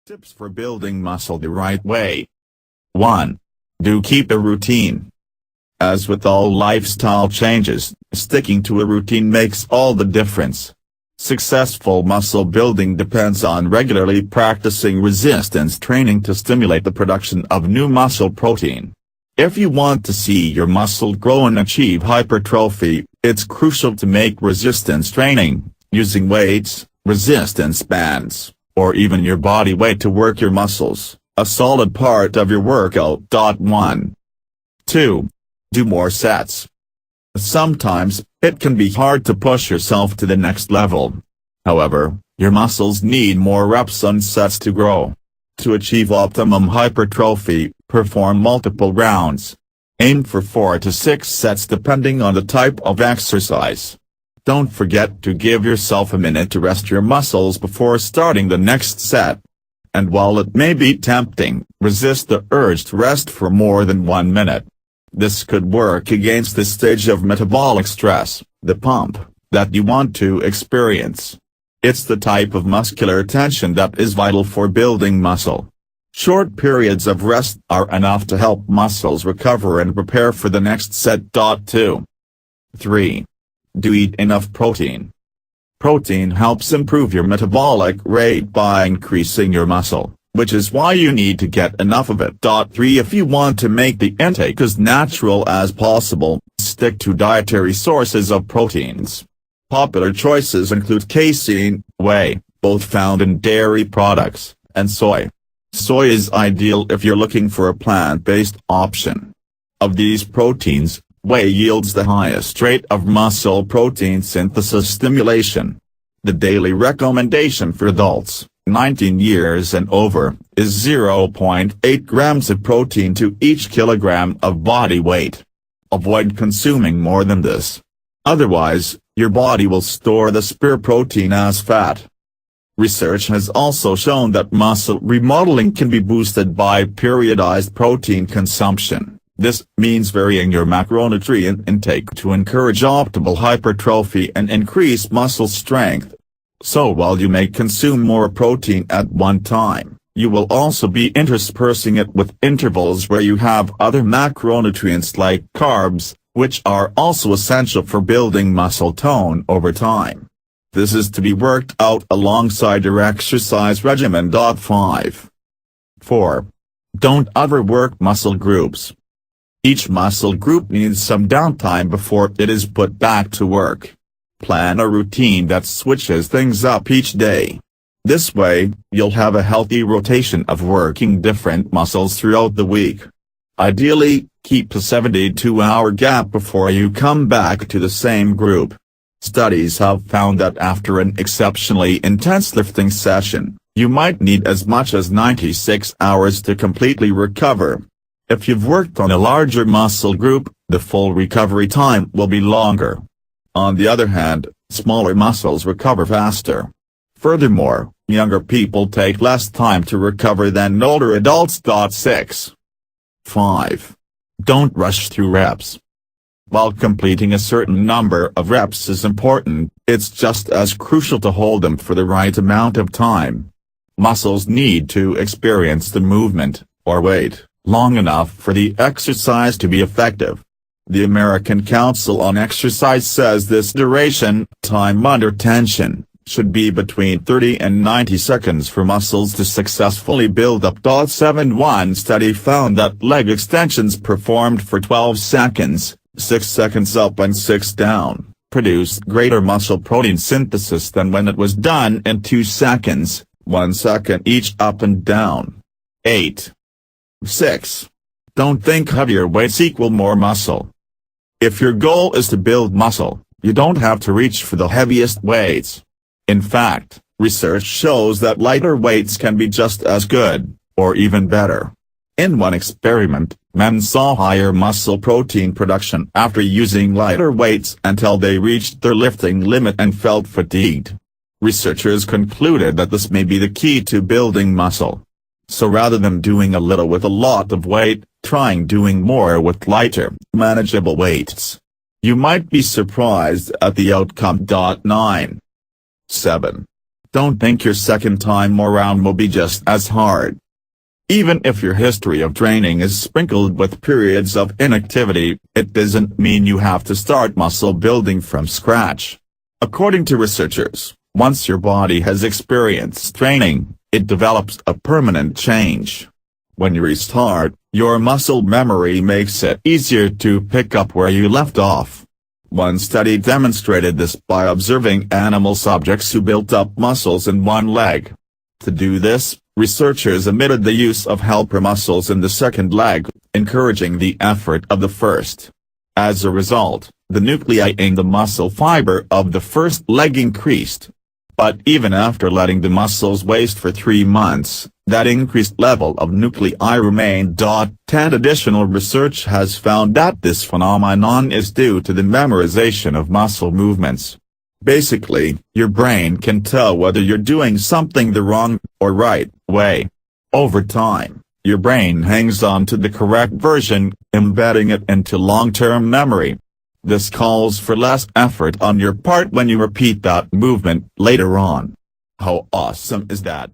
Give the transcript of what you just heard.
Tips for building muscle the right way. 1. Do keep a routine. As with all lifestyle changes, sticking to a routine makes all the difference. Successful muscle building depends on regularly practicing resistance training to stimulate the production of new muscle protein. If you want to see your muscle grow and achieve hypertrophy, it's crucial to make resistance training, using weights, resistance bands, or even your body weight to work your muscles, a solid part of your workout. 1. 2. Do more sets. Sometimes, it can be hard to push yourself to the next level. However, your muscles need more reps on sets to grow. To achieve optimum hypertrophy, perform multiple rounds. Aim for 4 to 6 sets depending on the type of exercise. Don't forget to give yourself a minute to rest your muscles before starting the next set. And while it may be tempting, resist the urge to rest for more than 1 minute. This could work against the stage of metabolic stress, the pump, that you want to experience. It's the type of muscular tension that is vital for building muscle. Short periods of rest are enough to help muscles recover and prepare for the next set. 2. 3. Do eat enough protein. Protein helps improve your metabolic rate by increasing your muscle, which is why you need to get enough of it. 3. If you want to make the intake as natural as possible, stick to dietary sources of proteins. Popular choices include casein, whey, both found in dairy products, and soy. Soy is ideal if you're looking for a plant-based option. Of these proteins, whey yields the highest rate of muscle protein synthesis stimulation. The daily recommendation for adults, 19 years and over, is 0.8 grams of protein to each kilogram of body weight. Avoid consuming more than this. Otherwise, your body will store the spare protein as fat. Research has also shown that muscle remodeling can be boosted by periodized protein consumption. This means varying your macronutrient intake to encourage optimal hypertrophy and increase muscle strength. So while you may consume more protein at one time, you will also be interspersing it with intervals where you have other macronutrients like carbs, which are also essential for building muscle tone over time. This is to be worked out alongside your exercise regimen. 5. 4. Don't overwork muscle groups. Each muscle group needs some downtime before it is put back to work. Plan a routine that switches things up each day. This way, you'll have a healthy rotation of working different muscles throughout the week. Ideally, keep a 72-hour gap before you come back to the same group. Studies have found that after an exceptionally intense lifting session, you might need as much as 96 hours to completely recover. If you've worked on a larger muscle group, the full recovery time will be longer. On the other hand, smaller muscles recover faster. Furthermore, younger people take less time to recover than older adults. 6. 5. Don't rush through reps. While completing a certain number of reps is important, it's just as crucial to hold them for the right amount of time. Muscles need to experience the movement, or weight, long enough for the exercise to be effective. The American Council on Exercise says this duration, time under tension, should be between 30 and 90 seconds for muscles to successfully build up. 7. One study found that leg extensions performed for 12 seconds, 6 seconds up and 6 down, produced greater muscle protein synthesis than when it was done in 2 seconds, 1 second each up and down. 8. 6. Don't think heavier weights equal more muscle. If your goal is to build muscle, you don't have to reach for the heaviest weights. In fact, research shows that lighter weights can be just as good, or even better. In one experiment, men saw higher muscle protein production after using lighter weights until they reached their lifting limit and felt fatigued. Researchers concluded that this may be the key to building muscle. So rather than doing a little with a lot of weight, trying doing more with lighter, manageable weights. You might be surprised at the outcome. 9. 7. don't think your second time around will be just as hard. Even if your history of training is sprinkled with periods of inactivity, it doesn't mean you have to start muscle building from scratch. According to researchers, once your body has experienced training, it develops a permanent change. When you restart, your muscle memory makes it easier to pick up where you left off. One study demonstrated this by observing animal subjects who built up muscles in one leg. To do this, researchers omitted the use of helper muscles in the second leg, encouraging the effort of the first. As a result, the nuclei in the muscle fiber of the first leg increased. But even after letting the muscles waste for 3 months, that increased level of nuclei remained. 10 Additional research has found that this phenomenon is due to the memorization of muscle movements. Basically, your brain can tell whether you're doing something the wrong or right way. Over time, your brain hangs on to the correct version, embedding it into long-term memory. This calls for less effort on your part when you repeat that movement later on. How awesome is that?